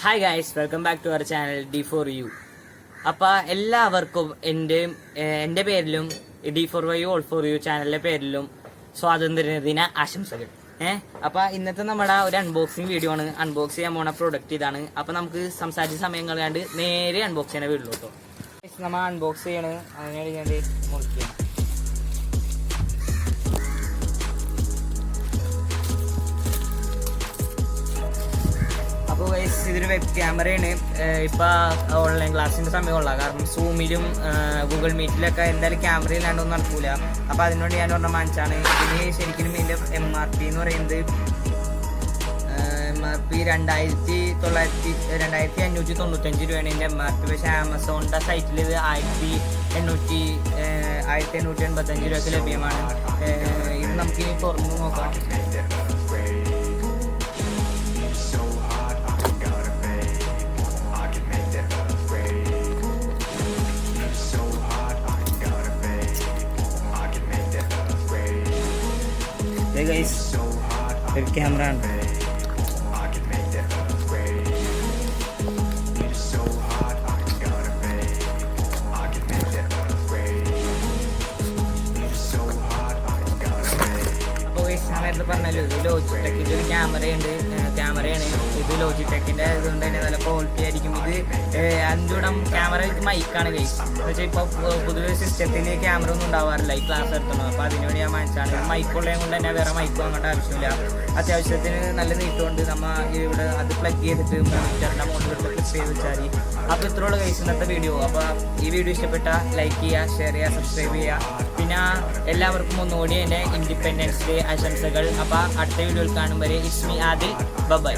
Hi guys, welcome back to our channel D4U. അപ്പോൾ എല്ലാവർക്കും എൻ്റെ പേരിലും D4U ഓൾ ഫോർ യു ചാനലിൻ്റെ പേരിലും സ്വാതന്ത്ര്യദിന ആശംസകൾ. അപ്പോൾ ഇന്നത്തെ നമ്മുടെ ഒരു അൺബോക്സിങ് വീഡിയോ ആണ്. അൺബോക്സ് ചെയ്യാൻ പോണ പ്രൊഡക്റ്റ് ഇതാണ്. അപ്പോൾ നമുക്ക് സംസാരിച്ച സമയം കളയാണ്ട് നേരെ അൺബോക്സ് ചെയ്യുന്ന വീട്ടിലോട്ടോ. നമ്മൾ അൺബോക്സ് ചെയ്യണത് അതിനുവേണ്ടി ഞാൻ മുറിക്കുകയാണ്. അപ്പോൾ ഇതൊരു വെബ് ക്യാമറയാണ്. ഇപ്പോൾ ഓൺലൈൻ ക്ലാസ്സിൻ്റെ സമയമുള്ള കാരണം സൂമിലും ഗൂഗിൾ മീറ്റിലൊക്കെ എന്തായാലും ക്യാമറ ഇല്ലാണ്ടൊന്നും നടക്കൂല. അപ്പോൾ അതിനോട് ഞാൻ ഒരെണ്ണം വാങ്ങിച്ചാണ്. ഇതിന് ശരിക്കും ഇതിൻ്റെ MRP എന്ന് പറയുന്നത് MRP 2595 രൂപയാണ് ഇതിൻ്റെ MRP. പക്ഷേ ആമസോണിൻ്റെ സൈറ്റിൽ ഇത് 1885 രൂപയ്ക്ക് ലഭ്യമാണ്. ഇത് നമുക്കിനി തുറന്നു നോക്കാം. ഒരു ക്യാമറ ആണ്. നേരത്തെ പറഞ്ഞല്ലോ, ഇത് ലോജിടെക്കിൻ്റെ ഒരു ക്യാമറയാണ്. ഇത് ലോജിടെക്കിൻ്റെ അതുകൊണ്ട് തന്നെ നല്ല ക്വാളിറ്റി ആയിരിക്കും. ഇത് 5 ഇടം ക്യാമറ വിത്ത് മൈക്കാണ് ഗൈസ്. എന്ന് വെച്ചാൽ ഇപ്പോൾ പൊതുവെ സിസ്റ്റത്തിൽ ക്യാമറ ഒന്നും ഉണ്ടാവാറില്ല ഈ ക്ലാസ് എടുത്തണം. അപ്പോൾ അതിനുവേണ്ടി ഞാൻ വാങ്ങിച്ചാണ്. മൈക്കുള്ളത് കൊണ്ട് തന്നെ വേറെ മൈക്ക് വാങ്ങേണ്ട ആവശ്യമില്ല. അത്യാവശ്യത്തിന് നല്ല നീട്ടുകൊണ്ട് നമ്മൾ ഇവിടെ അത് പ്ലഗ് ചെയ്തിട്ട് മോണിറ്ററിൻ്റെ മോണിറ്ററിൽ ക്ലിപ്പ് ചെയ്ത് വെച്ചാൽ. അപ്പോൾ ഇത്രയുള്ള ഗൈസ് ഇന്നത്തെ വീഡിയോ. അപ്പോൾ ഈ വീഡിയോ ഇഷ്ടപ്പെട്ട ലൈക്ക് ചെയ്യുക, ഷെയർ ചെയ്യുക, സബ്സ്ക്രൈബ് ചെയ്യുക. പിന്നെ എല്ലാവർക്കും ഒന്നുകൂടി എൻ്റെ ഇൻഡിപെൻഡൻസ് ഡേ ആശംസകൾ. അപ്പോൾ അടുത്ത വീഡിയോയിൽ കാണും വരെ ഇറ്റ്സ് മീ ആദിൽ. ബൈ.